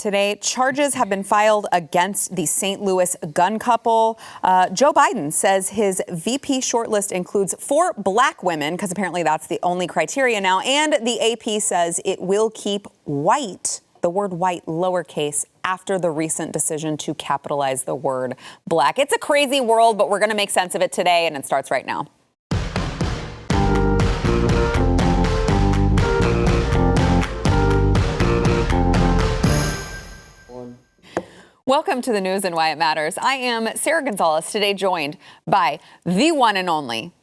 Today, charges have been filed against the St. Louis gun couple. Joe Biden says his VP shortlist includes 4 black women, because apparently that's the only criteria now. And the AP says it will keep white, the word white, lowercase, after the recent decision to capitalize the word black. It's a crazy world, but we're going to make sense of it today, and it starts right now. Welcome to the news and why it matters. I am Sarah Gonzalez, today joined by the one and only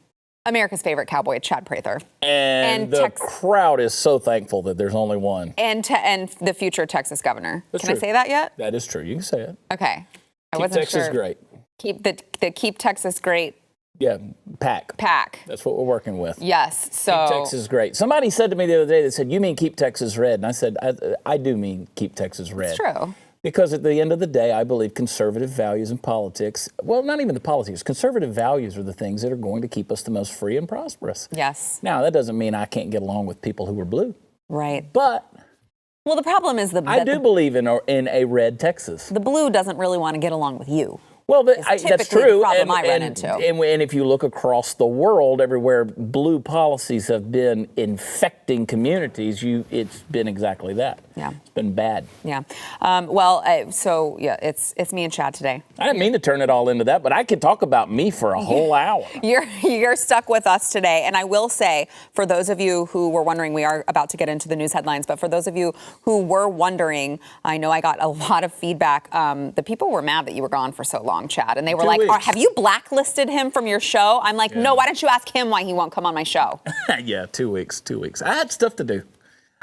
America's favorite cowboy, Chad Prather. And the crowd is so thankful that there's only one. And the future Texas governor. That's Can true. I say that yet? That is true. You can say it. Okay. Keep Texas great. Keep Texas great. Yeah, PAC. That's what we're working with. Yes. So keep Texas great. Somebody said to me the other day, they said, "You mean keep Texas red?" And I said, I do mean keep Texas red. It's true. Because at the end of the day, I believe conservative values in politics, well, not even the politics, conservative values are the things that are going to keep us the most free and prosperous. Yes. Now, that doesn't mean I can't get along with people who are blue. Right. But well, the problem is I do believe in a red Texas. The blue doesn't really want to get along with you. Well, that's true. The problem I run into. And if you look across the world, everywhere blue policies have been infecting communities, it's been exactly that. Yeah. It's been bad. Yeah. It's me and Chad today. I didn't mean to turn it all into that, but I could talk about me for a whole hour. You're stuck with us today. And I will say, for those of you who were wondering, we are about to get into the news headlines, but for those of you who were wondering, I know I got a lot of feedback. The people were mad that you were gone for so long, Chad. And they were like, have you blacklisted him from your show? I'm like, no, why don't you ask him why he won't come on my show? Yeah, 2 weeks. I had stuff to do.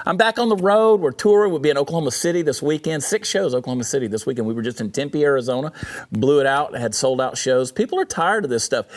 I'm back on the road. We're touring. We'll be in Oklahoma City this weekend. 6 shows, Oklahoma City this weekend. We were just in Tempe, Arizona. Blew it out. Had sold out shows. People are tired of this stuff.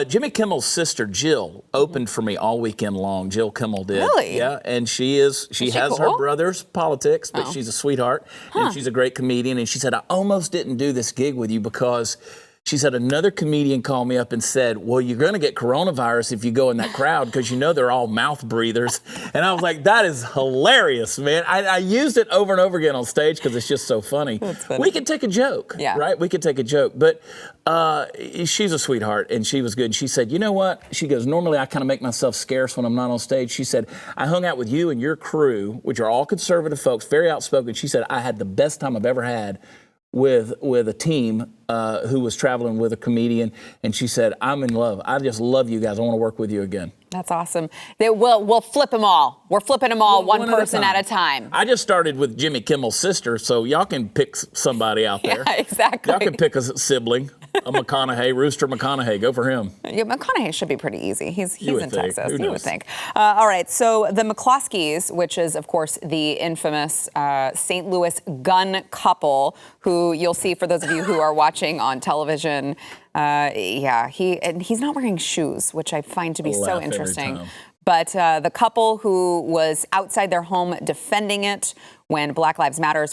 Jimmy Kimmel's sister, Jill, opened for me all weekend long. Jill Kimmel did. Really? Yeah. And she has cool? her brother's politics, but she's a sweetheart. And she's a great comedian. And she said, I almost didn't do this gig with you because she said another comedian called me up and said, well, you're going to get coronavirus if you go in that crowd because you know they're all mouth breathers. And I was like, that is hilarious, man. I used it over and over again on stage because it's just so funny. That's funny. We could take a joke, right? We could take a joke. But she's a sweetheart, and she was good. And she said, you know what? She goes, normally I kind of make myself scarce when I'm not on stage. She said, I hung out with you and your crew, which are all conservative folks, very outspoken. She said, I had the best time I've ever had with a team who was traveling with a comedian, and she said, I'm in love. I just love you guys. I want to work with you again. That's awesome. We'll flip them all. We're flipping them all one person at a time. I just started with Jimmy Kimmel's sister, so y'all can pick somebody out there. Yeah, exactly. Y'all can pick a sibling, a McConaughey, Rooster McConaughey. Go for him. Yeah, McConaughey should be pretty easy. He's in Texas. You would think. All right, so the McCloskeys, which is, of course, the infamous St. Louis gun couple, who you'll see for those of you who are watching on television. He's not wearing shoes, which I find to be so interesting. But the couple who was outside their home defending it when Black Lives Matter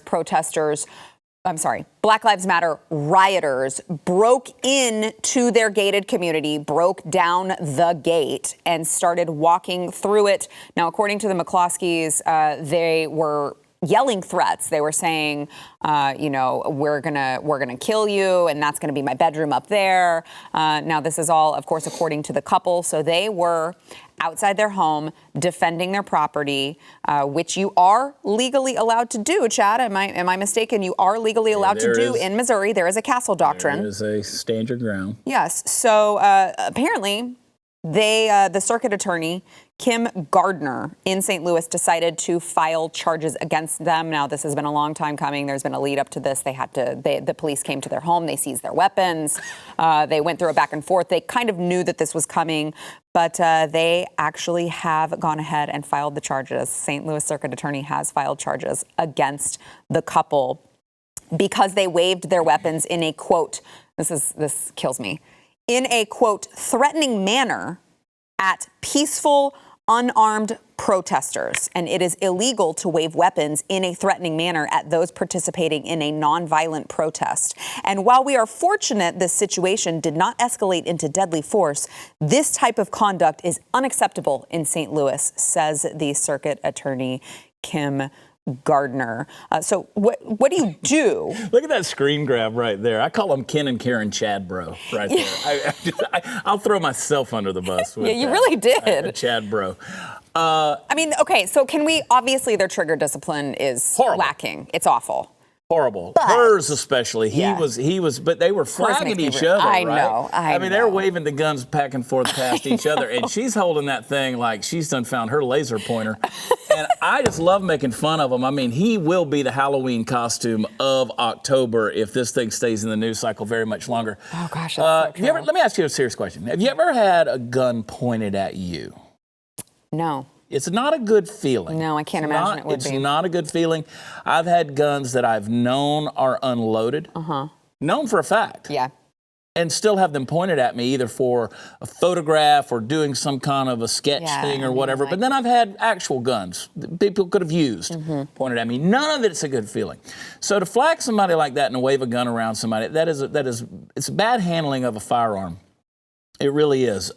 rioters broke into their gated community, broke down the gate, and started walking through it. Now, according to the McCloskeys, they were yelling threats. They were saying, we're gonna kill you, and that's gonna be my bedroom up there. Now, this is all, of course, according to the couple. So they were outside their home defending their property, which you are legally allowed to do. Chad, am I mistaken? You are legally allowed to do in Missouri. There is a Castle Doctrine. There is a stand your ground. Yes. So apparently, the circuit attorney, Kim Gardner in St. Louis, decided to file charges against them. Now, this has been a long time coming. There's been a lead up to this. The police came to their home. They seized their weapons. They went through a back and forth. They kind of knew that this was coming, but they actually have gone ahead and filed the charges. St. Louis circuit attorney has filed charges against the couple because they waved their weapons in a, quote, this kills me, in a, quote, threatening manner at peaceful, unarmed protesters. And it is illegal to wave weapons in a threatening manner at those participating in a nonviolent protest. And while we are fortunate this situation did not escalate into deadly force, this type of conduct is unacceptable in St. Louis, says the circuit attorney, Kim Gardner. So what do you do? Look at that screen grab right there. I call them Ken and Karen Chadbro right there. I'll throw myself under the bus with Yeah, you that. really did. Chadbro. I mean, okay, so can we, obviously their trigger discipline is Horrible. lacking. It's awful. Horrible. But, hers especially. He yeah. was, but they were flagging each other, I right? know. I mean, they're waving the guns back and forth past each other, and she's holding that thing like she's done found her laser pointer. And I just love making fun of him. I mean, he will be the Halloween costume of October if this thing stays in the news cycle very much longer. Oh, gosh, that's so true. Let me ask you a serious question. Have you ever had a gun pointed at you? No. It's not a good feeling. No, I can't imagine it would be. It's not a good feeling. I've had guns that I've known are unloaded, known for a fact, Yeah. and still have them pointed at me either for a photograph or doing some kind of a sketch thing or whatever. But then I've had actual guns that people could have used pointed at me. None of it's a good feeling. So to flag somebody like that and wave a gun around somebody, it's bad handling of a firearm. It really is.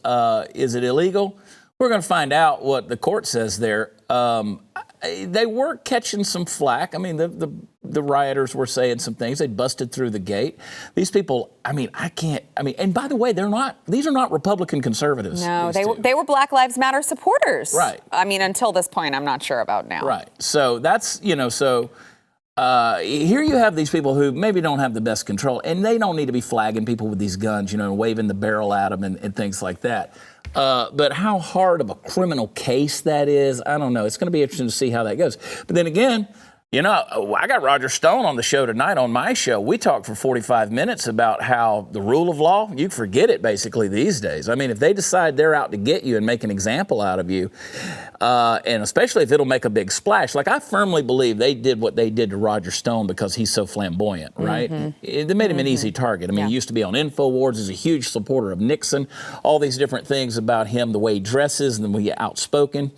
Is it illegal? We're going to find out what the court says there. They were catching some flack. I mean, the rioters were saying some things. They busted through the gate. These people, and by the way, these are not Republican conservatives. No, they were Black Lives Matter supporters. Right. I mean, until this point, I'm not sure about now. Right. So that's, here you have these people who maybe don't have the best control, and they don't need to be flagging people with these guns, and waving the barrel at them and things like that. But how hard of a criminal case that is, I don't know. It's going to be interesting to see how that goes. But then again, I got Roger Stone on the show tonight on my show. We talked for 45 minutes about how the rule of law, you forget it basically these days. I mean, if they decide they're out to get you and make an example out of you, and especially if it'll make a big splash, like I firmly believe they did what they did to Roger Stone because he's so flamboyant, right? They made him an easy target. I mean, he used to be on InfoWars, he's a huge supporter of Nixon, all these different things about him, the way he dresses and the way he's outspoken.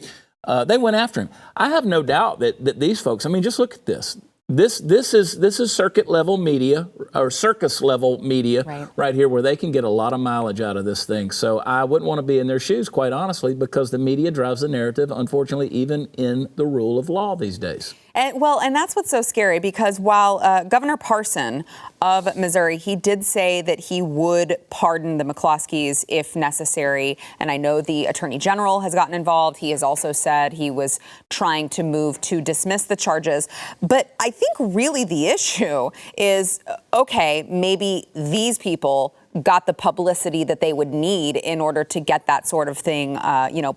They went after him. I have no doubt that these folks, I mean, just look at this. This is circuit level media or circus level media right here where they can get a lot of mileage out of this thing. So I wouldn't want to be in their shoes, quite honestly, because the media drives the narrative, unfortunately, even in the rule of law these days. And that's what's so scary, because while Governor Parson of Missouri, he did say that he would pardon the McCloskeys if necessary. And I know the Attorney General has gotten involved. He has also said he was trying to move to dismiss the charges. But I think really the issue is, okay, maybe these people got the publicity that they would need in order to get that sort of thing,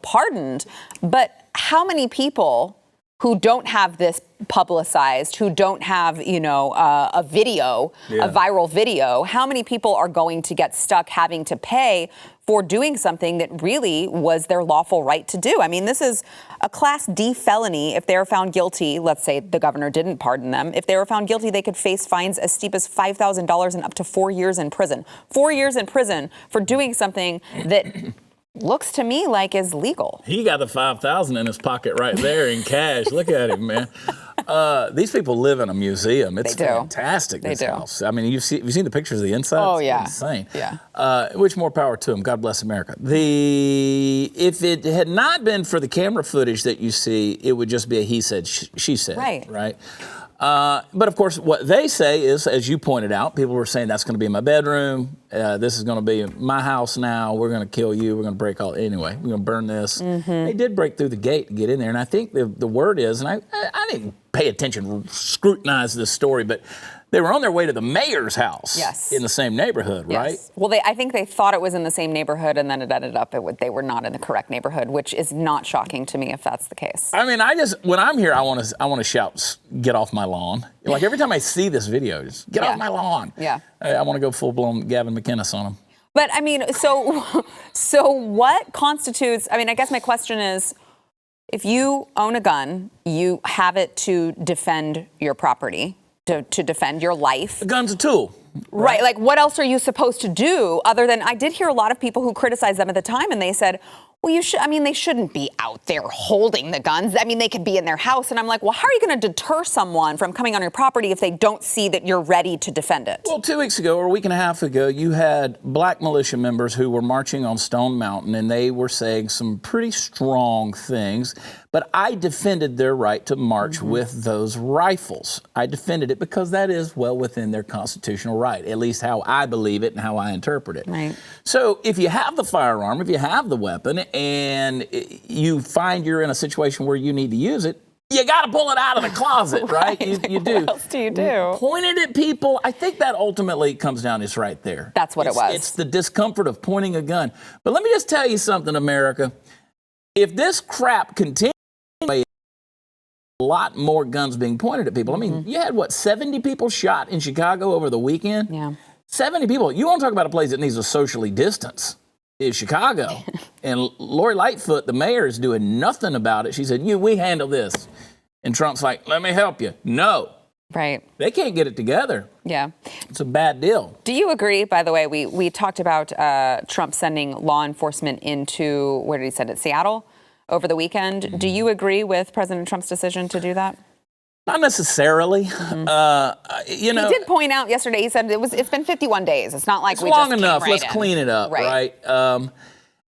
pardoned. But how many people who don't have this publicized, who don't have, a video, a viral video, how many people are going to get stuck having to pay for doing something that really was their lawful right to do? I mean, this is a Class D felony. If they're found guilty, let's say the governor didn't pardon them, if they were found guilty, they could face fines as steep as $5,000 and up to 4 years in prison. 4 years in prison for doing something that looks to me like is legal. He got the $5,000 in his pocket right there in cash. Look at him, man. These people live in a museum. It's fantastic, this house. I mean, have you seen the pictures of the inside? Oh, yeah. It's insane. Yeah. Which more power to them. God bless America. If it had not been for the camera footage that you see, it would just be a he said, she said. Right. But of course, what they say is, as you pointed out, people were saying that's going to be my bedroom. This is going to be my house now. We're going to kill you. We're going to break all. Anyway, we're going to burn this. They did break through the gate to get in there. And I think the word is, and I didn't pay attention, scrutinize this story, but they were on their way to the mayor's house in the same neighborhood, right? Well, I think they thought it was in the same neighborhood, and then it ended up they were not in the correct neighborhood, which is not shocking to me if that's the case. I mean, when I'm here, I want to shout, "Get off my lawn!" Like every time I see this video, just get off my lawn. Yeah, I want to go full blown Gavin McInnes on them. But I mean, so what constitutes? I mean, I guess my question is, if you own a gun, you have it to defend your property, to defend your life. A gun's a tool. Right. Like, what else are you supposed to do other than, I did hear a lot of people who criticized them at the time, and they said, well, they shouldn't be out there holding the guns. I mean, they could be in their house. And I'm like, well, how are you going to deter someone from coming on your property if they don't see that you're ready to defend it? Well, 2 weeks ago or a week and a half ago, you had black militia members who were marching on Stone Mountain, and they were saying some pretty strong things. But I defended their right to march with those rifles. I defended it because that is well within their constitutional right, at least how I believe it and how I interpret it. Right. So if you have the firearm, if you have the weapon, and you find you're in a situation where you need to use it, you got to pull it out of the closet, right? You do. What else do you do? Pointed at people, I think that ultimately comes down is right there. That's what it was. It's the discomfort of pointing a gun. But let me just tell you something, America. If this crap continues, a lot more guns being pointed at people. I mean, you had, 70 people shot in Chicago over the weekend? Yeah. 70 people. You want to talk about a place that needs to socially distance. Is Chicago. And Lori Lightfoot, the mayor, is doing nothing about it. She said, we handle this. And Trump's like, let me help you. No. Right. They can't get it together. Yeah. It's a bad deal. Do you agree, by the way, we talked about Trump sending law enforcement into, where did he send it, Seattle, over the weekend. Do you agree with President Trump's decision to do that? Not necessarily. He did point out yesterday, he said it's been 51 days. It's not like it's we long just enough. Came right Let's in. clean it up, right?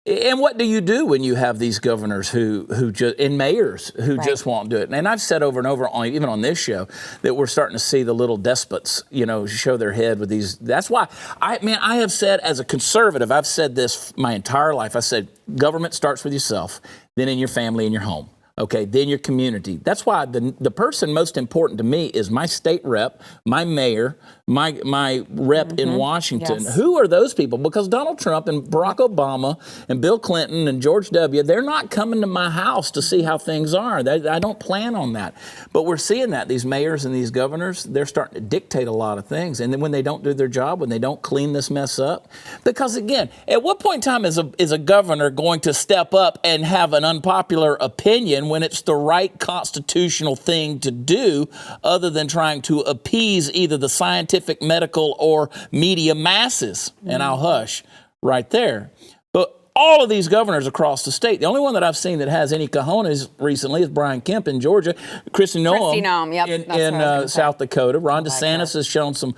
And what do you do when you have these governors who just, and mayors who just won't do it? And I've said over and over, even on this show, that we're starting to see the little despots, show their head with these. That's why, I have said as a conservative, I've said this my entire life. I said, government starts with yourself, then in your family and your home. Okay, then your community. That's why the person most important to me is my state rep, my mayor, my rep in Washington. Yes. Who are those people? Because Donald Trump and Barack Obama and Bill Clinton and George W., they're not coming to my house to see how things are. I don't plan on that. But we're seeing that. These mayors and these governors, they're starting to dictate a lot of things. And then when they don't do their job, when they don't clean this mess up, because again, at what point in time is a governor going to step up and have an unpopular opinion when it's the right constitutional thing to do, other than trying to appease either the scientific, medical, or media masses? And I'll hush right there. But all of these governors across the state, the only one that I've seen that has any cojones recently is Brian Kemp in Georgia, Kristi Noem in South Dakota. Ron DeSantis has shown some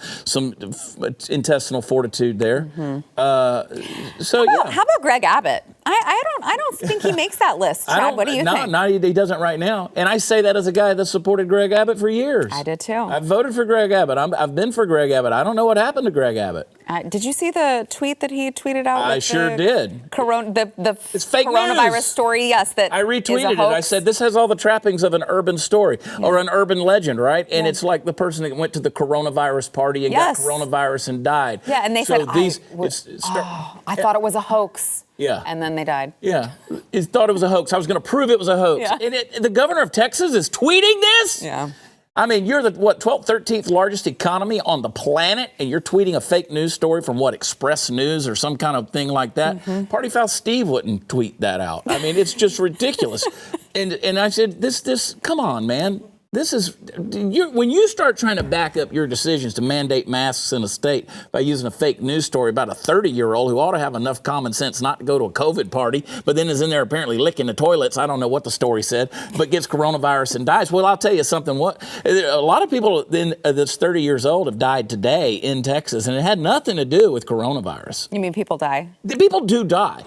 intestinal fortitude there. How about Greg Abbott? I don't think he makes that list, Chad. What do you think? No, he doesn't right now. And I say that as a guy that supported Greg Abbott for years. I did too. I've voted for Greg Abbott. I've been for Greg Abbott. I don't know what happened to Greg Abbott. Did you see the tweet that he tweeted out? I sure did. The fake coronavirus news. story, yes. That I retweeted it. I said, this has all the trappings of an urban story or an urban legend, right? And it's like the person that went to the coronavirus party and got coronavirus and died. Yeah, and they said, I thought it was a hoax. Yeah. And then they died. Yeah. He thought it was a hoax. I was going to prove it was a hoax. Yeah. And the governor of Texas is tweeting this? Yeah. I mean, you're the, 12th, 13th largest economy on the planet, and you're tweeting a fake news story from Express News or some kind of thing like that? Party Foul Steve wouldn't tweet that out. I mean, it's just ridiculous. And I said, this, come on, man. This is, when you start trying to back up your decisions to mandate masks in a state by using a fake news story about a 30-year-old who ought to have enough common sense not to go to a COVID party, but then is in there apparently licking the toilets, I don't know what the story said, but gets coronavirus and dies. Well, I'll tell you something. A lot of people that's 30 years old have died today in Texas, and it had nothing to do with coronavirus. You mean people die? People do die.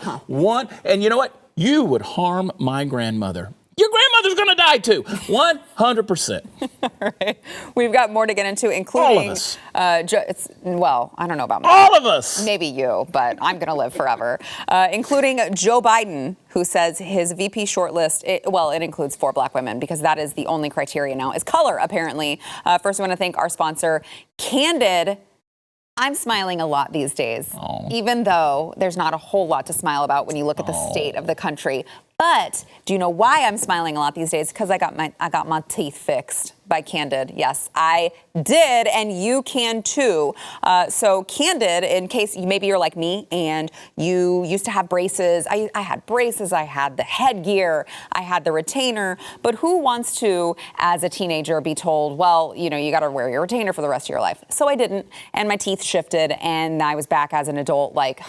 And you know what? You would harm my grandmother. Your grandmother's going to die too, 100%. All right. We've got more to get into, including... All of us. I don't know about me. All of us. Maybe you, but I'm going to live forever. Including Joe Biden, who says his VP shortlist, it includes 4 black women, because that is the only criteria now, is color, apparently. First, I want to thank our sponsor, Candid. I'm smiling a lot these days, even though there's not a whole lot to smile about when you look at the state of the country. But do you know why I'm smiling a lot these days? Because I got my teeth fixed by Candid. Yes, I did, and you can too. So Candid, in case maybe you're like me and you used to have braces. I had braces, I had the headgear, I had the retainer. But who wants to, as a teenager, be told, well, you got to wear your retainer for the rest of your life? So I didn't, and my teeth shifted, and I was back as an adult like,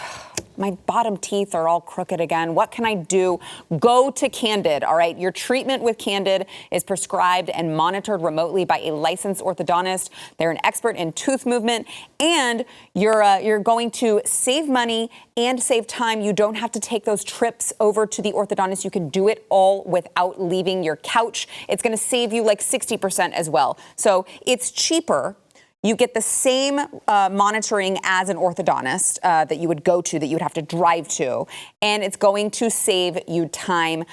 my bottom teeth are all crooked again. What can I do? Go to Candid, all right? Your treatment with Candid is prescribed and monitored remotely by a licensed orthodontist. They're an expert in tooth movement, and you're going to save money and save time. You don't have to take those trips over to the orthodontist. You can do it all without leaving your couch. It's going to save you like 60% as well. So it's cheaper. You get the same monitoring as an orthodontist that you would go to, that you would have to drive to, and it's going to save you time.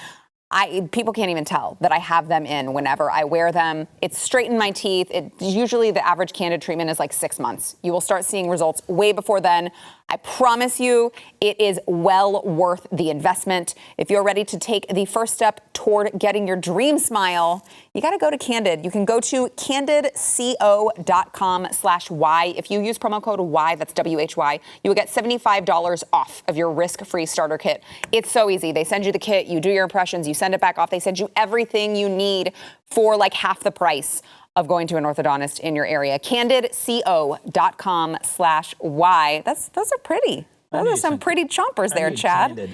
People can't even tell that I have them in whenever I wear them. It's straightened my teeth. Usually the average Candid treatment is like 6 months. You will start seeing results way before then. I promise you, it is well worth the investment. If you're ready to take the first step toward getting your dream smile, you got to go to Candid. You can go to candidco.com/Y. If you use promo code Y, that's WHY, you will get $75 off of your risk-free starter kit. It's so easy. They send you the kit, you do your impressions, you send it back off. They send you everything you need for like half the price of going to an orthodontist in your area. CandidCo.com/Y. Those are pretty. Those are some pretty chompers there, Chad.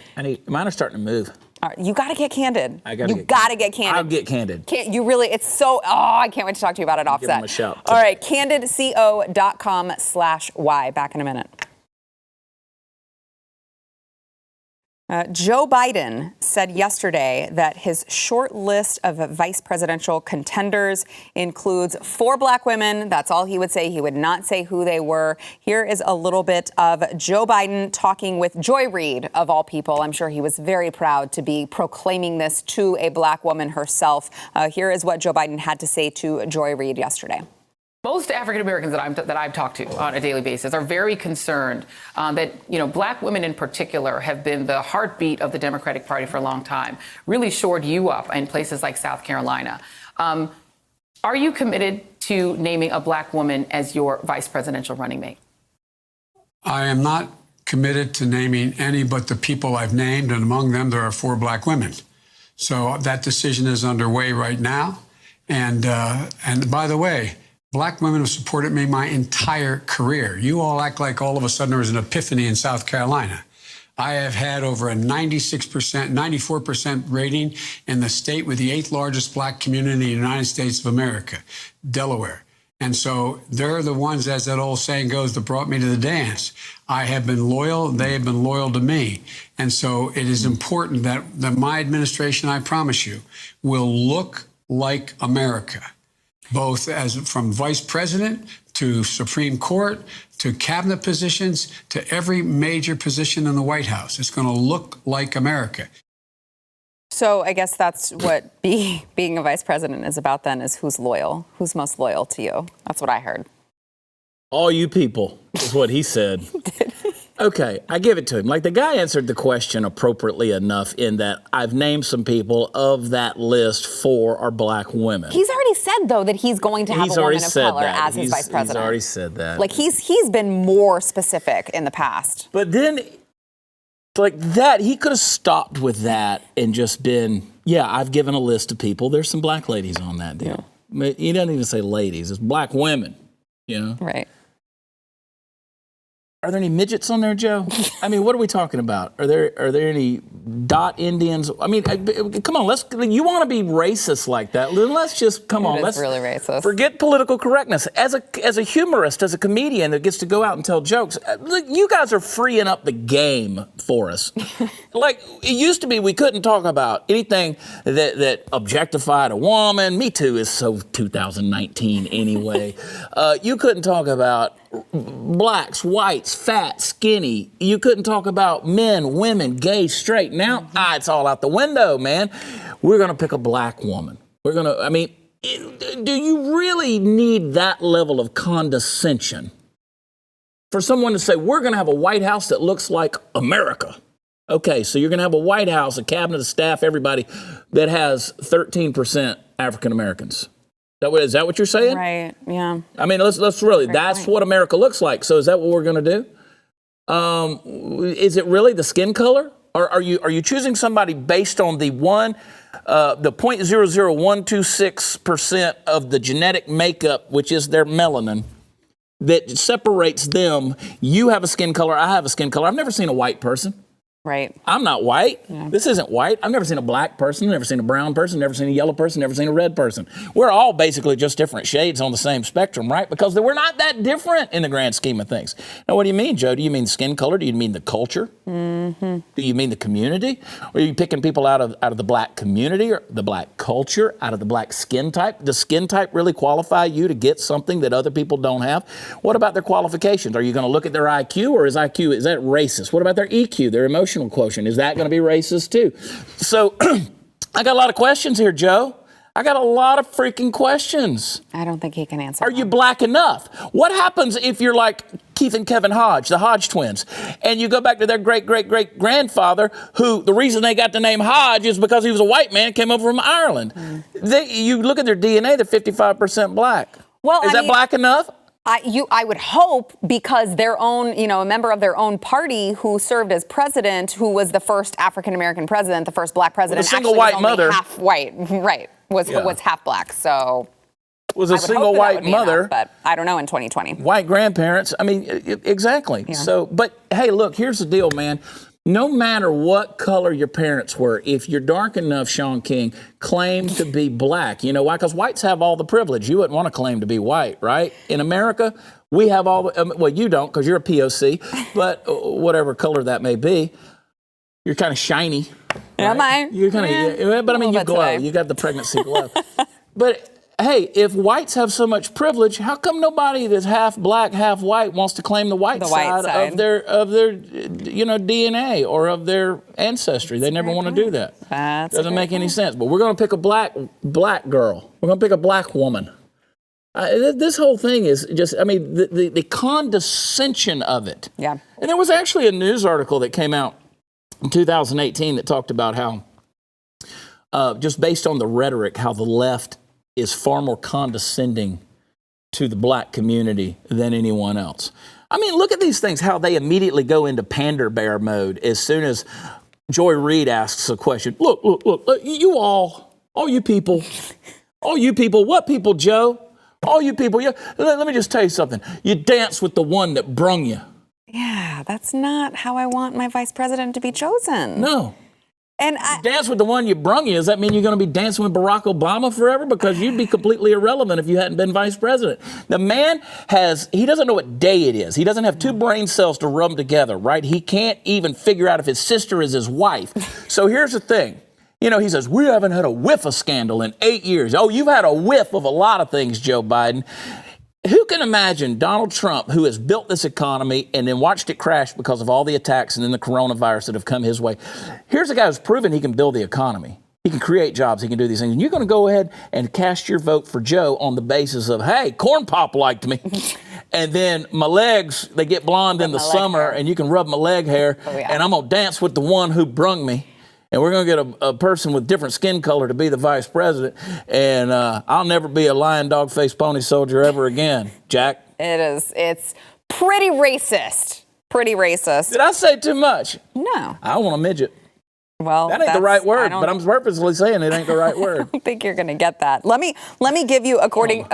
Mine are starting to move. All right, you got to get Candid. You got to get Candid. I'll get Candid. It's so, I can't wait to talk to you about it offset. Give them a shout. All right, CandidCo.com/Y. Back in a minute. Joe Biden said yesterday that his short list of vice presidential contenders includes 4 black women. That's all he would say. He would not say who they were. Here is a little bit of Joe Biden talking with Joy Reid, of all people. I'm sure he was very proud to be proclaiming this to a black woman herself. Here is what Joe Biden had to say to Joy Reid yesterday. Most African Americans that I've talked to on a daily basis are very concerned that, black women in particular have been the heartbeat of the Democratic Party for a long time, really shored you up in places like South Carolina. Are you committed to naming a black woman as your vice presidential running mate? I am not committed to naming any but the people I've named, and among them there are 4 black women. So that decision is underway right now. And by the way, black women have supported me my entire career. You all act like all of a sudden there was an epiphany in South Carolina. I have had over a 96%, 94% rating in the state with the 8th largest black community in the United States of America, Delaware. And so they're the ones, as that old saying goes, that brought me to the dance. I have been loyal. They have been loyal to me. And so it is important that my administration, I promise you, will look like America. Both as from vice president to Supreme Court to cabinet positions to every major position in the White House. It's going to look like America. So I guess that's what being a vice president is about then, is who's loyal, who's most loyal to you. That's what I heard. All you people is what he said. Okay, I give it to him. Like, the guy answered the question appropriately enough in that I've named some people of that list. 4 are black women. He's already said, though, that he's going to have a woman of color as his vice president. He's already said that. Like, he's been more specific in the past. But then, like that, he could have stopped with that and just been, I've given a list of people. There's some black ladies on that deal. Yeah. He doesn't even say ladies. It's black women, Right. Are there any midgets on there, Joe? I mean, what are we talking about? Are there any dot Indians? I mean, come on, you want to be racist like that? Let's just let's really racist. Forget political correctness. As a humorist, as a comedian that gets to go out and tell jokes, look, you guys are freeing up the game for us. Like, it used to be we couldn't talk about anything that objectified a woman. Me Too is so 2019 anyway. You couldn't talk about blacks, whites, fat, skinny. You couldn't talk about men, women, gay, straight. Now, it's all out the window, man. We're going to pick a black woman. Do you really need that level of condescension for someone to say, we're going to have a White House that looks like America? Okay, so you're going to have a White House, a cabinet, a staff, everybody that has 13% African Americans. Is that what you're saying? Right, yeah. I mean, let's really, that's what America looks like. So is that what we're going to do? Is it really the skin color? Or are you choosing somebody based on the 0.00126% of the genetic makeup, which is their melanin, that separates them? You have a skin color, I have a skin color. I've never seen a white person. Right. I'm not white. This isn't white. I've never seen a black person, never seen a brown person, never seen a yellow person, never seen a red person. We're all basically just different shades on the same spectrum, right? Because we're not that different in the grand scheme of things. Now, what do you mean, Joe? Do you mean skin color? Do you mean the culture? Mm-hmm. Do you mean the community? Or are you picking people out of the black community or the black culture, out of the black skin type? Does skin type really qualify you to get something that other people don't have? What about their qualifications? Are you going to look at their IQ, or is that racist? What about their EQ, their emotional quotient? Is that going to be racist too? So I got a lot of questions here, Joe. I got a lot of freaking questions. I don't think he can answer. Are you black enough? What happens if you're like Keith and Kevin Hodge, the Hodge twins, and you go back to their great-great-great-grandfather, who the reason they got the name Hodge is because he was a white man, came over from Ireland. You look at their DNA, they're 55% black. Well, is that black enough? I would hope, because their own, a member of their own party who served as president, who was the first African-American president, the first black president, with a single white mother, half white, right, was half black. So was a single white mother, enough, but I don't know in 2020. White grandparents. I mean, exactly. Yeah. So, but hey, look, here's the deal, man. No matter what color your parents were, if you're dark enough, Sean King, claim to be black. You know why? Because whites have all the privilege. You wouldn't want to claim to be white, right? In America, we have all the, well, you don't because you're a POC, but whatever color that may be, you're kind of shiny. Right? Am I? You're kind of, but I mean, you glow. Today. You got the pregnancy glow. But hey, if whites have so much privilege, how come nobody that's half black, half white wants to claim the white side of their DNA or of their ancestry? They never want to do that. Doesn't make any sense. But we're going to pick a black girl. We're going to pick a black woman. This whole thing is just, I mean, the condescension of it. Yeah. And there was actually a news article that came out in 2018 that talked about how, just based on the rhetoric, how the left is far more condescending to the black community than anyone else. I mean, look at these things, how they immediately go into pander bear mode as soon as Joy Reid asks a question. Look, you all you people, what people, Joe? All you people, let me just tell you something. You dance with the one that brung you. Yeah, that's not how I want my vice president to be chosen. No. And dance with the one you brung you. Does that mean you're going to be dancing with Barack Obama forever? Because you'd be completely irrelevant if you hadn't been vice president. The man he doesn't know what day it is. He doesn't have two brain cells to rub together, right? He can't even figure out if his sister is his wife. So here's the thing. He says, we haven't had a whiff of scandal in 8 years. Oh, you've had a whiff of a lot of things, Joe Biden. Who can imagine Donald Trump, who has built this economy and then watched it crash because of all the attacks and then the coronavirus that have come his way? Here's a guy who's proven he can build the economy. He can create jobs. He can do these things. And you're going to go ahead and cast your vote for Joe on the basis of, hey, Corn Pop liked me. And then my legs, they get blonde in the summer and you can rub my leg hair. Oh, yeah. And I'm going to dance with the one who brung me. And we're going to get a person with different skin color to be the vice president. And I'll never be a lion, dog, face, pony soldier ever again, Jack. It's pretty racist. Pretty racist. Did I say too much? No. I want a midget. Well, that ain't the right word, but I'm purposely saying it ain't the right word. I don't think you're going to get that. Let me give you, according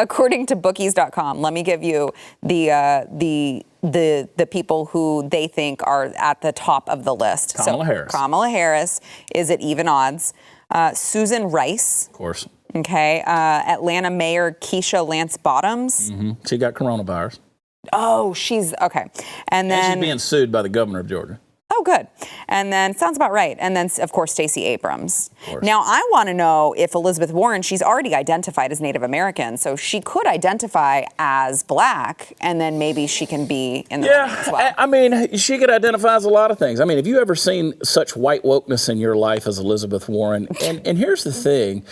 to bookies.com, let me give you the people who they think are at the top of the list. Kamala Harris is at even odds. Susan Rice. Of course. Okay. Atlanta Mayor Keisha Lance Bottoms. Mm-hmm. She got coronavirus. Oh, she's okay. And then she's being sued by the governor of Georgia. Oh, good. And then sounds about right. And then, of course, Stacey Abrams. Now, I want to know if Elizabeth Warren, she's already identified as Native American, so she could identify as black, and then maybe she can be in the running as well. I mean, she could identify as a lot of things. I mean, have you ever seen such white wokeness in your life as Elizabeth Warren? And here's the thing.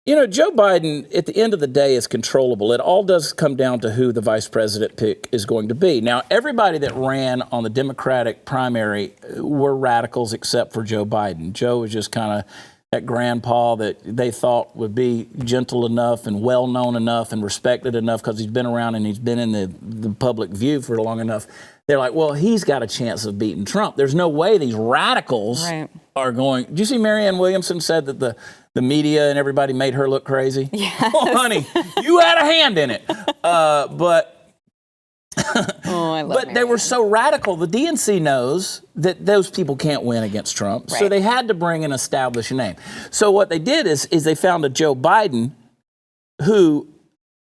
Joe Biden, at the end of the day, is controllable. It all does come down to who the vice president pick is going to be. Now, everybody that ran on the Democratic primary were radicals except for Joe Biden. Joe was just kind of that grandpa that they thought would be gentle enough and well-known enough and respected enough because he's been around and he's been in the public view for long enough. They're like, well, he's got a chance of beating Trump. There's no way these radicals are going. Did you see Marianne Williamson said that the media and everybody made her look crazy? Yes. Oh, honey, you had a hand in it. But Oh, I love But they were so radical. The DNC knows that those people can't win against Trump, so Right. they had to bring and establish a name. So what they did is they found a Joe Biden who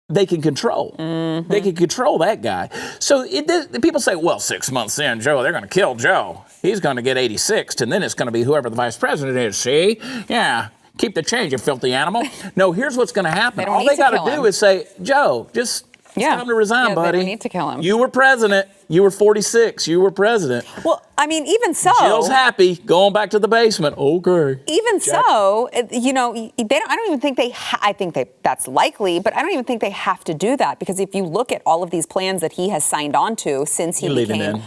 they can control. Mm-hmm. They can control that guy. So the people say, well, 6 months in, Joe, they're going to kill Joe. He's going to get 86th, and then it's going to be whoever the vice president is. See? Yeah. Keep the change, you filthy animal. No, here's what's going to happen. All they got to do is say, Joe, just it's time to resign, buddy. We need to kill him. You were president. You were 46. You were president. Well, I mean, even so. Jill's happy. Going back to the basement. Okay. Even so, you know, I don't even think I think that's likely, but I don't even think they have to do that, because if you look at all of these plans that he has signed on to since he became.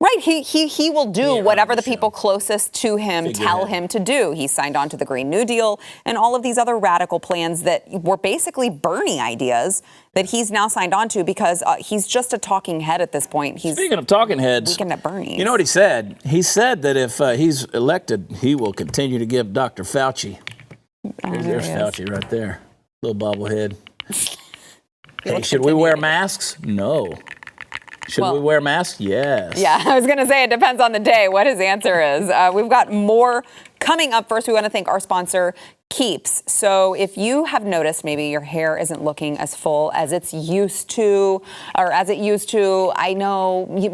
Right, he will do whatever the people closest to him tell him to do. He signed on to the Green New Deal and all of these other radical plans that were basically Bernie ideas that he's now signed on to, because he's just a talking head at this point. Speaking of talking heads, weekend at Bernie's. You know what he said? He said that if he's elected, he will continue to give Dr. Fauci. There's Fauci right there, little bobblehead. Hey, should we wear masks? No. Should we wear masks? Yes. Yeah, I was going to say it depends on the day what his answer is. We've got more coming up. First, we want to thank our sponsor, Keeps. So if you have noticed maybe your hair isn't looking as full as it's used to, or as it used to, I know you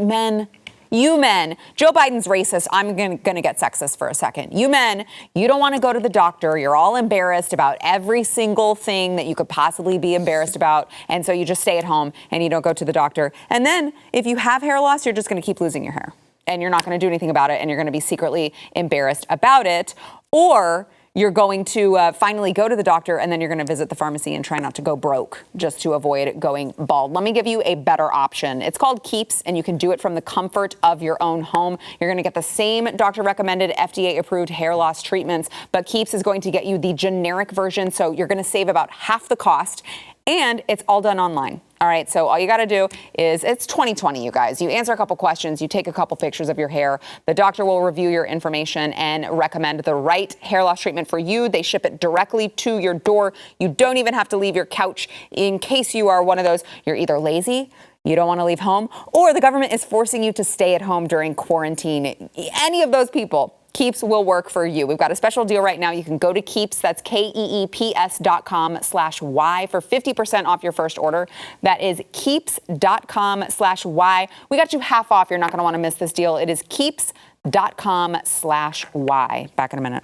men, Joe Biden's racist. I'm going to get sexist for a second. You men, you don't want to go to the doctor. You're all embarrassed about every single thing that you could possibly be embarrassed about. And so you just stay at home and you don't go to the doctor. And then if you have hair loss, you're just going to keep losing your hair. And you're not going to do anything about it. And you're going to be secretly embarrassed about it. Or you're going to finally go to the doctor, and then you're going to visit the pharmacy and try not to go broke just to avoid going bald. Let me give you a better option. It's called Keeps, and you can do it from the comfort of your own home. You're going to get the same doctor-recommended, FDA-approved hair loss treatments, but Keeps is going to get you the generic version, so you're going to save about half the cost, and it's all done online. All right, so all you got to do is, it's 2020, you guys. You answer a couple questions, you take a couple pictures of your hair. The doctor will review your information and recommend the right hair loss treatment for you. They ship it directly to your door. You don't even have to leave your couch in case you are one of those. You're either lazy, you don't want to leave home, or the government is forcing you to stay at home during quarantine. Any of those people, Keeps will work for you. We've got a special deal right now. You can go to Keeps, that's KEEPS.com/Y for 50% off your first order. That is Keeps.com/Y. We got you half off. You're not going to want to miss this deal. It is Keeps.com/Y. Back in a minute.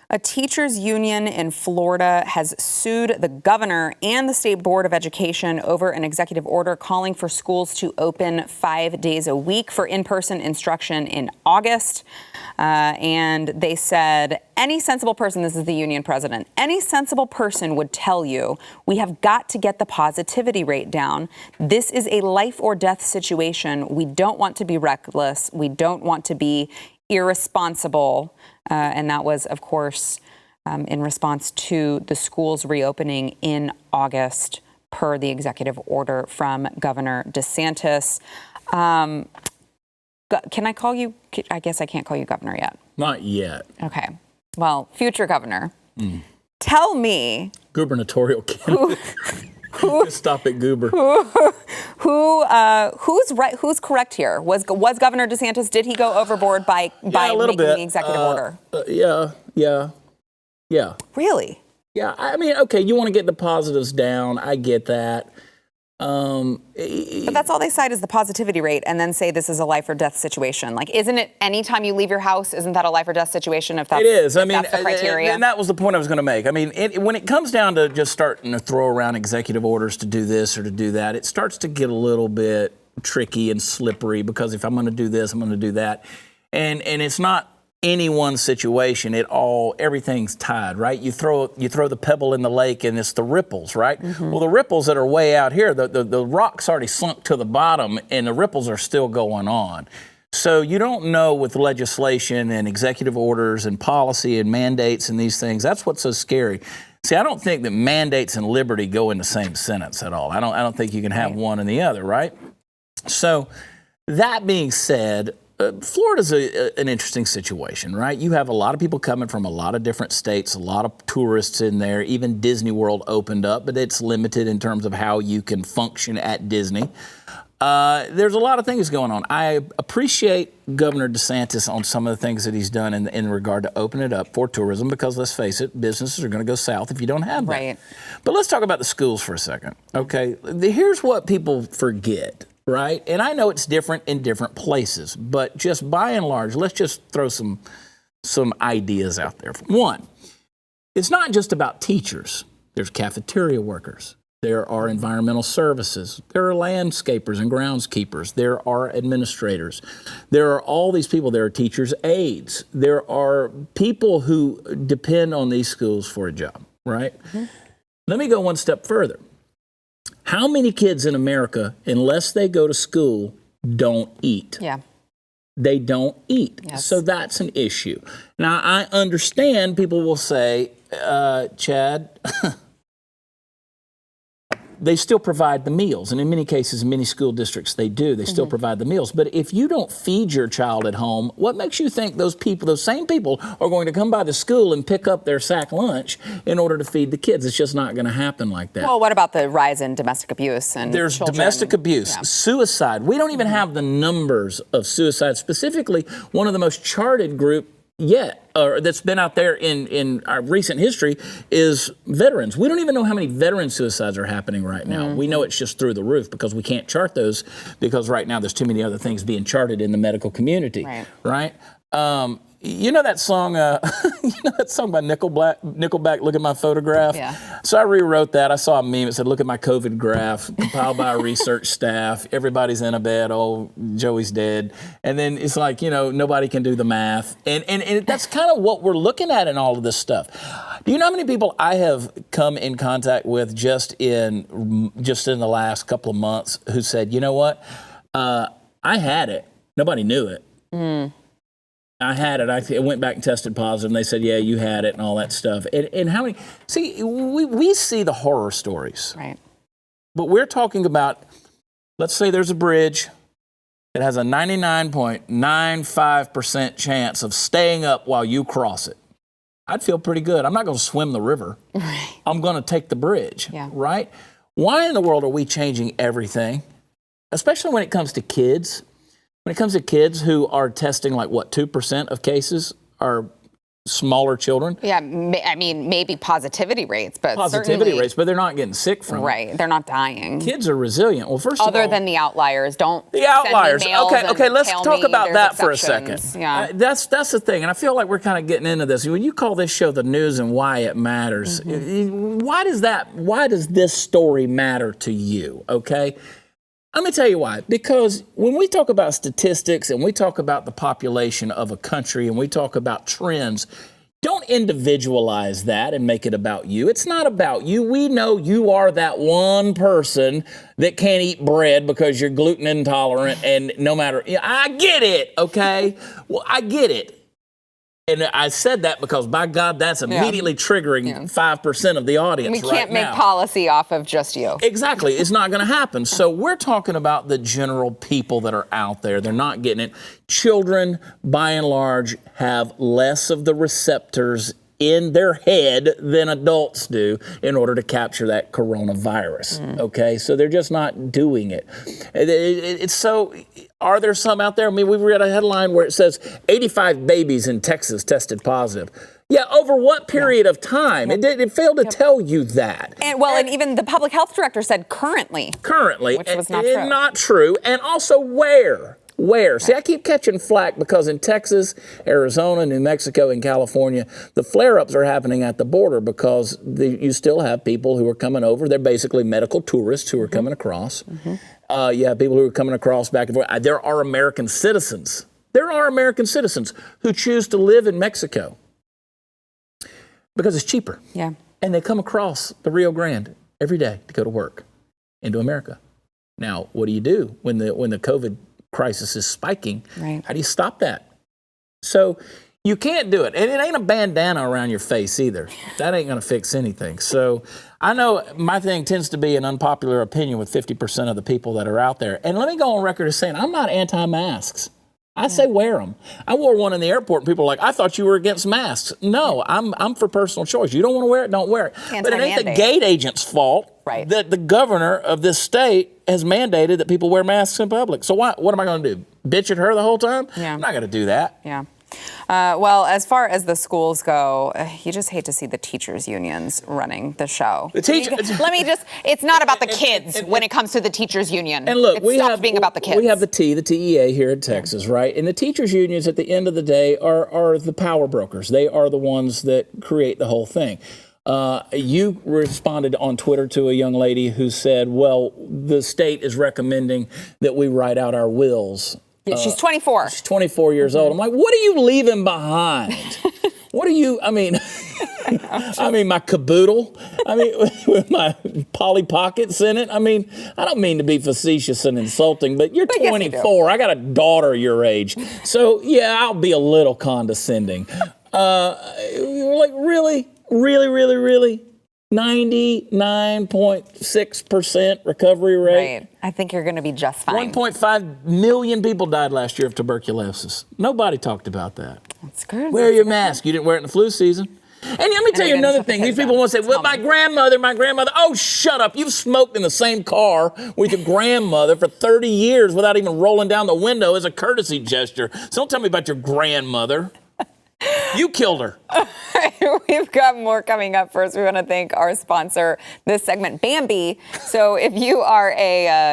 A teachers union in Florida has sued the governor and the state board of education over an executive order calling for schools to open 5 days a week for in-person instruction in August. And they said, any sensible person, this is the union president, any sensible person would tell you we have got to get the positivity rate down. This is a life or death situation. We don't want to be reckless. We don't want to be irresponsible. And that was, of course, in response to the schools reopening in August per the executive order from Governor DeSantis. Can I call you? I guess I can't call you governor yet. Not yet. Okay. Well, future governor, tell me. Gubernatorial candidate. Just stop it, Goober. Who's right? Who's correct here? Was Governor DeSantis? Did he go overboard by making the executive order? Yeah. Really? Yeah. I mean, okay, you want to get the positives down. I get that. But that's all they cite is the positivity rate, and then say this is a life or death situation. Like, isn't it anytime you leave your house, isn't that a life or death situation? If that's, it is. I mean, that's the criteria. And that was the point I was going to make. I mean, when it comes down to just starting to throw around executive orders to do this or to do that, it starts to get a little bit tricky and slippery, because if I'm going to do this, I'm going to do that, and it's not any one situation. Everything's tied, right? You throw the pebble in the lake and it's the ripples, right? Mm-hmm. Well, the ripples that are way out here, the rock's already sunk to the bottom and the ripples are still going on. So you don't know with legislation and executive orders and policy and mandates and these things. That's what's so scary. See, I don't think that mandates and liberty go in the same sentence at all. I don't think you can have one and the other, right? So that being said, Florida's an interesting situation, right? You have a lot of people coming from a lot of different states, a lot of tourists in there. Even Disney World opened up, but it's limited in terms of how you can function at Disney. There's a lot of things going on. I appreciate Governor DeSantis on some of the things that he's done in regard to open it up for tourism, because let's face it, businesses are going to go south if you don't have that. Right. But let's talk about the schools for a second, okay? Here's what people forget, right? And I know it's different in different places, but just by and large, let's just throw some ideas out there. One, it's not just about teachers. There's cafeteria workers. There are environmental services. There are landscapers and groundskeepers. There are administrators. There are all these people. There are teachers' aides. There are people who depend on these schools for a job, right? Mm-hmm. Let me go one step further. How many kids in America, unless they go to school, don't eat? Yeah. They don't eat. Yes. So that's an issue. Now, I understand people will say, Chad, they still provide the meals. And in many cases, in many school districts, they do. They still provide the meals. But if you don't feed your child at home, what makes you think those same people are going to come by the school and pick up their sack lunch in order to feed the kids? It's just not going to happen like that. Well, what about the rise in domestic abuse and There's children? Domestic abuse, suicide. We don't even have the numbers of suicide. Specifically, one of the most charted group yet, or that's been out there in our recent history, is veterans. We don't even know how many veteran suicides are happening right now. We know it's just through the roof because we can't chart those, because right now there's too many other things being charted in the medical community, right? You know that song, by Nickelback, Look at My Photograph? Yeah. So I rewrote that. I saw a meme that said, look at my COVID graph, compiled by our research staff. Everybody's in a bed. Oh, Joey's dead. And then it's like, nobody can do the math. And that's kind of what we're looking at in all of this stuff. Do you know how many people I have come in contact with just in the last couple of months who said, you know what? I had it. Nobody knew it. I had it. I went back and tested positive, and they said, yeah, you had it and all that stuff. And how many? See, we see the horror stories. Right. But we're talking about, let's say there's a bridge that has a 99.95% chance of staying up while you cross it. I'd feel pretty good. I'm not going to swim the river. Right. I'm going to take the bridge, yeah. right? Why in the world are we changing everything, especially when it comes to kids? When it comes to kids who are testing 2% of cases are smaller children? Yeah, I mean, maybe positivity rates, but but they're not getting sick from it. Right, they're not dying. Kids are resilient. Well, first of all, other than the outliers, the outliers. Okay, let's talk about that for a second. Yeah, that's the thing, and I feel like we're kind of getting into this. When you call this show The News and Why It Matters, why does this story matter to you? Okay. Let me tell you why. Because when we talk about statistics and we talk about the population of a country and we talk about trends, don't individualize that and make it about you. It's not about you. We know you are that one person that can't eat bread because you're gluten intolerant, and no matter, I get it, okay? Well, I get it. And I said that because, by God, that's immediately triggering 5% of the audience right now. We can't make policy off of just you. Exactly. It's not going to happen. So we're talking about the general people that are out there. They're not getting it. Children, by and large, have less of the receptors in their head than adults do in order to capture that coronavirus. Okay? So they're just not doing it. It's so... Are there some out there? I mean, we read a headline where it says 85 babies in Texas tested positive. Yeah, over what period of time? It failed to tell you that. And even the public health director said currently. Currently. Which was not true. Not true. And also where? Where? See, I keep catching flack because in Texas, Arizona, New Mexico, and California, the flare-ups are happening at the border because you still have people who are coming over. They're basically medical tourists who are coming across. You have people who are coming across back and forth. There are American citizens. There are American citizens who choose to live in Mexico because it's cheaper. Yeah. And they come across the Rio Grande every day to go to work into America. Now, what do you do when the COVID crisis is spiking? Right. How do you stop that? So you can't do it. And it ain't a bandana around your face either. That ain't going to fix anything. So I know my thing tends to be an unpopular opinion with 50% of the people that are out there. And let me go on record as saying I'm not anti-masks. I say wear them. I wore one in the airport, and people are like, I thought you were against masks. No, I'm for personal choice. You don't want to wear it, don't wear it. But it ain't the gate agent's fault that the governor of this state has mandated that people wear masks in public. So what am I going to do? Bitch at her the whole time? Yeah. I'm not going to do that. Yeah. Well, as far as the schools go, you just hate to see the teachers' unions running the show. It's not about the kids when it comes to the teachers' union. And look, it stops being about the kids. We have the TEA here in Texas, right? And the teachers' unions at the end of the day are the power brokers. They are the ones that create the whole thing. You responded on Twitter to a young lady who said, well, the state is recommending that we write out our wills. Yeah, she's 24. She's 24 years old. I'm like, what are you leaving behind? What are you, I mean, my caboodle. I mean, with my Polly Pockets in it. I mean, I don't mean to be facetious and insulting, but you're 24. I got a daughter your age. So, yeah, I'll be a little condescending. Like, really? Really? 99.6% recovery rate. Right. I think you're going to be just fine. 1.5 million people died last year of tuberculosis. Nobody talked about that. That's good. Wear your mask. You didn't wear it in the flu season. And let me tell you another thing. These people want to say, well, my grandmother. Oh, shut up. You've smoked in the same car with your grandmother for 30 years without even rolling down the window as a courtesy gesture. So don't tell me about your grandmother. You killed her. We've got more coming up. First, we want to thank our sponsor this segment, Bambee. So if you are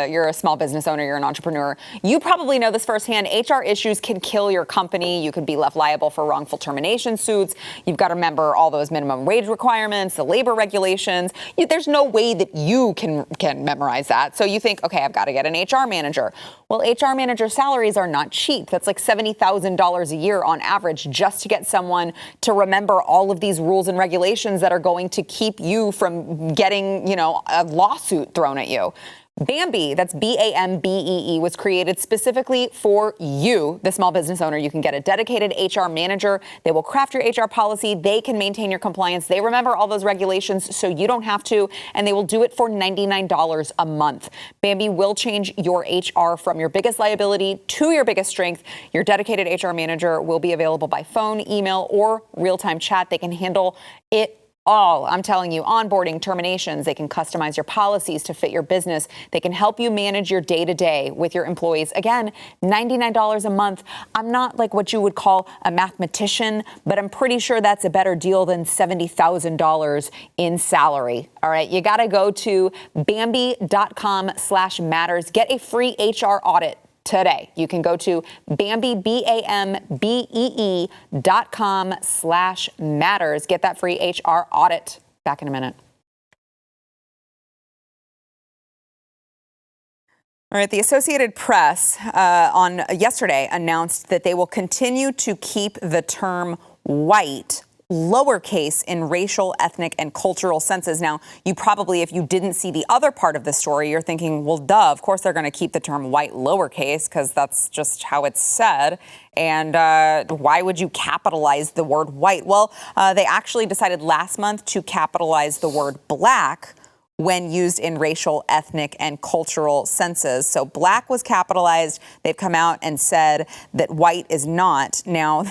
you're a small business owner, you're an entrepreneur, you probably know this firsthand. HR issues can kill your company. You could be left liable for wrongful termination suits. You've got to remember all those minimum wage requirements, the labor regulations. There's no way that you can memorize that. So you think, okay, I've got to get an HR manager. Well, HR manager salaries are not cheap. That's like $70,000 a year on average just to get someone to remember all of these rules and regulations that are going to keep you from getting, a lawsuit thrown at you. Bambee, that's Bambee, was created specifically for you, the small business owner. You can get a dedicated HR manager. They will craft your HR policy. They can maintain your compliance. They remember all those regulations so you don't have to, and they will do it for $99 a month. Bambee will change your HR from your biggest liability to your biggest strength. Your dedicated HR manager will be available by phone, email, or real-time chat. They can handle it all. I'm telling you, onboarding, terminations, they can customize your policies to fit your business. They can help you manage your day-to-day with your employees. Again, $99 a month. I'm not like what you would call a mathematician, but I'm pretty sure that's a better deal than $70,000 in salary. All right, you got to go to Bambee.com/matters. Get a free HR audit today. You can go to Bambee.com/matters. Get that free HR audit. Back in a minute. All right, the Associated Press on yesterday announced that they will continue to keep the term white lowercase in racial, ethnic, and cultural senses. Now, you probably, if you didn't see the other part of the story, you're thinking, well, duh, of course they're going to keep the term white lowercase because that's just how it's said. And why would you capitalize the word white? Well, they actually decided last month to capitalize the word black when used in racial, ethnic, and cultural senses. So black was capitalized. They've come out and said that white is not. Now,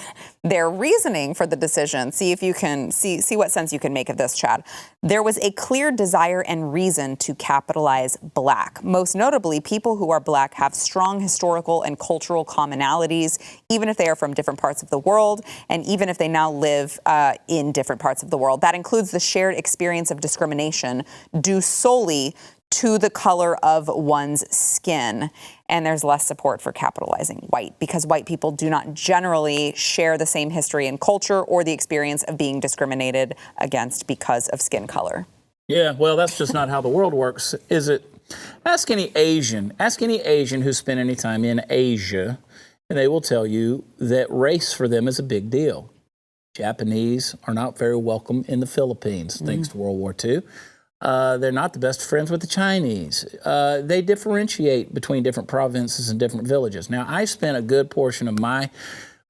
their reasoning for the decision, see if you can see what sense you can make of this, Chad. There was a clear desire and reason to capitalize black. Most notably, people who are black have strong historical and cultural commonalities, even if they are from different parts of the world, and even if they now live in different parts of the world. That includes the shared experience of discrimination due solely to the color of one's skin. And there's less support for capitalizing white because white people do not generally share the same history and culture or the experience of being discriminated against because of skin color. Yeah, well, that's just not how the world works, is it? Ask any Asian who spent any time in Asia, and they will tell you that race for them is a big deal. Japanese are not very welcome in the Philippines, thanks to World War II. They're not the best friends with the Chinese. They differentiate between different provinces and different villages. Now, I spent a good portion of my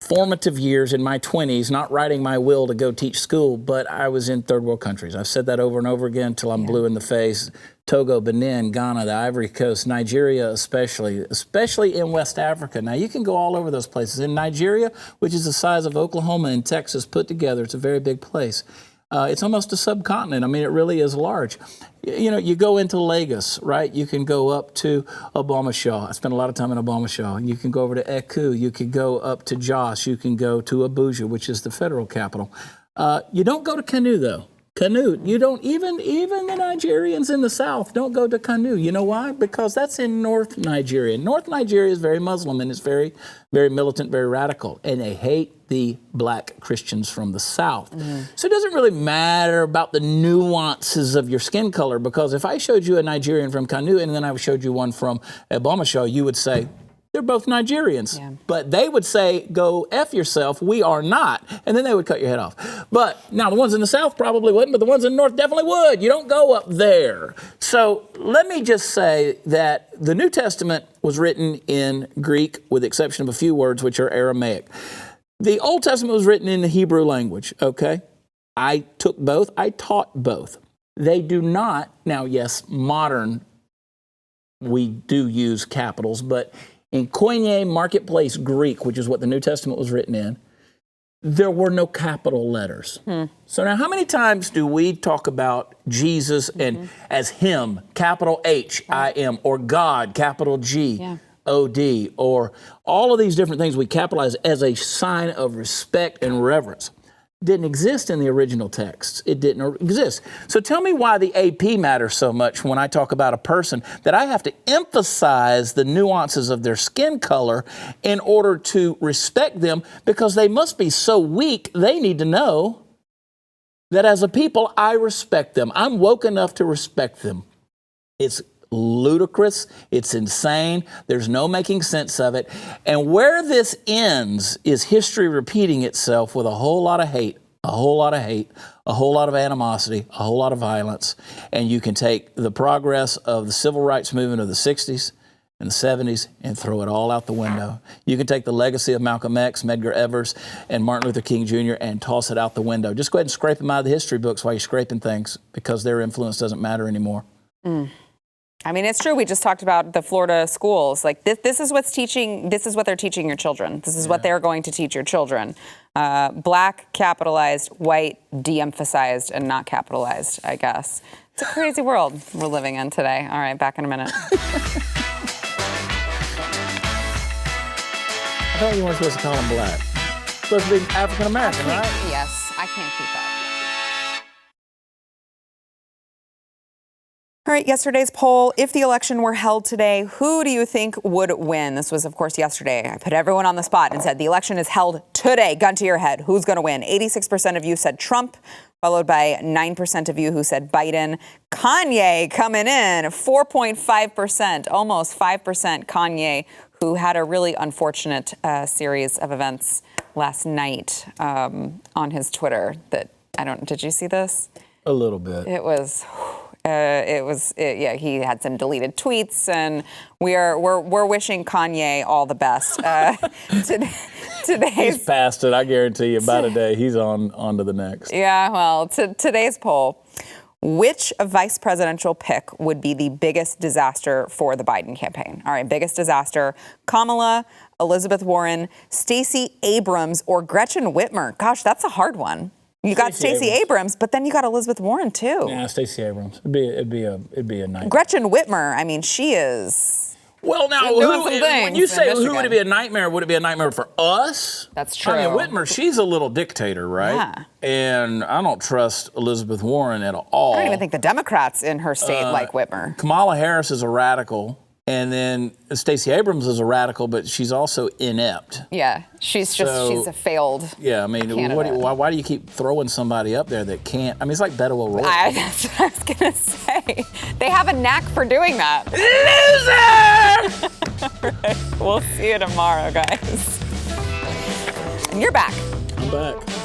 formative years in my 20s not writing my will to go teach school, but I was in third world countries. I've said that over and over again until I'm blue in the face. Togo, Benin, Ghana, the Ivory Coast, Nigeria especially in West Africa. Now, you can go all over those places. In Nigeria, which is the size of Oklahoma and Texas put together, it's a very big place. It's almost a subcontinent. I mean, it really is large. You know, you go into Lagos, right? You can go up to Obamashaw. I spent a lot of time in Obamashaw. You can go over to Eku. You can go up to Jos. You can go to Abuja, which is the federal capital. You don't go to Kanu, though. Kanu, you don't, even the Nigerians in the south don't go to Kanu. You know why? Because that's in North Nigeria. North Nigeria is very Muslim and it's very, very militant, very radical. And they hate the black Christians from the south. So it doesn't really matter about the nuances of your skin color, because if I showed you a Nigerian from Kanu and then I showed you one from Obamashaw, you would say, they're both Nigerians. Yeah. But they would say, go F yourself, we are not. And then they would cut your head off. But now the ones in the South probably wouldn't, but the ones in the North definitely would. You don't go up there. So let me just say that the New Testament was written in Greek, with the exception of a few words, which are Aramaic. The Old Testament was written in the Hebrew language, okay? I took both. I taught both. They do not, now yes, modern, we do use capitals, but in Koine Marketplace Greek, which is what the New Testament was written in, there were no capital letters. So now how many times do we talk about Jesus and as him, capital H, I M, or God, capital G, O-D, or all of these different things we capitalize as a sign of respect and reverence? Didn't exist in the original texts. It didn't exist. So tell me why the AP matters so much when I talk about a person, that I have to emphasize the nuances of their skin color in order to respect them, because they must be so weak, they need to know that as a people, I respect them. I'm woke enough to respect them. It's ludicrous. It's insane. There's no making sense of it. And where this ends is history repeating itself with a whole lot of hate, a whole lot of hate, a whole lot of animosity, a whole lot of violence. And you can take the progress of the civil rights movement of the 60s and the 70s and throw it all out the window. You can take the legacy of Malcolm X, Medgar Evers, and Martin Luther King Jr. and toss it out the window. Just go ahead and scrape them out of the history books while you're scraping things, because their influence doesn't matter anymore. I mean, it's true. We just talked about the Florida schools. Like this is what's teaching. This is what they're teaching your children. This is what they're going to teach your children. Black capitalized, white de-emphasized, and not capitalized, I guess. It's a crazy world we're living in today. All right, back in a minute. I thought you weren't supposed to call them black. Supposed to be African American, right? Yes, I can't keep up. All right, yesterday's poll, if the election were held today, who do you think would win? This was, of course, yesterday. I put everyone on the spot and said, the election is held today. Gun to your head. Who's going to win? 86% of you said Trump, followed by 9% of you who said Biden. Kanye coming in, 4.5%, almost 5% Kanye, who had a really unfortunate series of events last night on his Twitter that, did you see this? A little bit. It was... he had some deleted tweets, and we're wishing Kanye all the best. He's past it. I guarantee you, about a day, he's on to the next. Yeah, well, today's poll: which vice presidential pick would be the biggest disaster for the Biden campaign? All right, biggest disaster: Kamala, Elizabeth Warren, Stacey Abrams, or Gretchen Whitmer. Gosh, that's a hard one. You got Stacey Abrams, but then you got Elizabeth Warren too. Yeah, Stacey Abrams. It'd be a nightmare. Gretchen Whitmer. I mean, she is. Well, now, when you say who would it be a nightmare? Would it be a nightmare for us? That's true. I mean, Whitmer, she's a little dictator, right? Yeah. And I don't trust Elizabeth Warren at all. I don't even think the Democrats in her state like Whitmer. Kamala Harris is a radical. And then Stacey Abrams is a radical, but she's also inept. Yeah, she's a failed. Yeah, I mean, why do you keep throwing somebody up there that can't? I mean, it's like Beto O'Rourke. That's what I was gonna say. They have a knack for doing that. Loser! All right, we'll see you tomorrow, guys. And you're back. I'm back.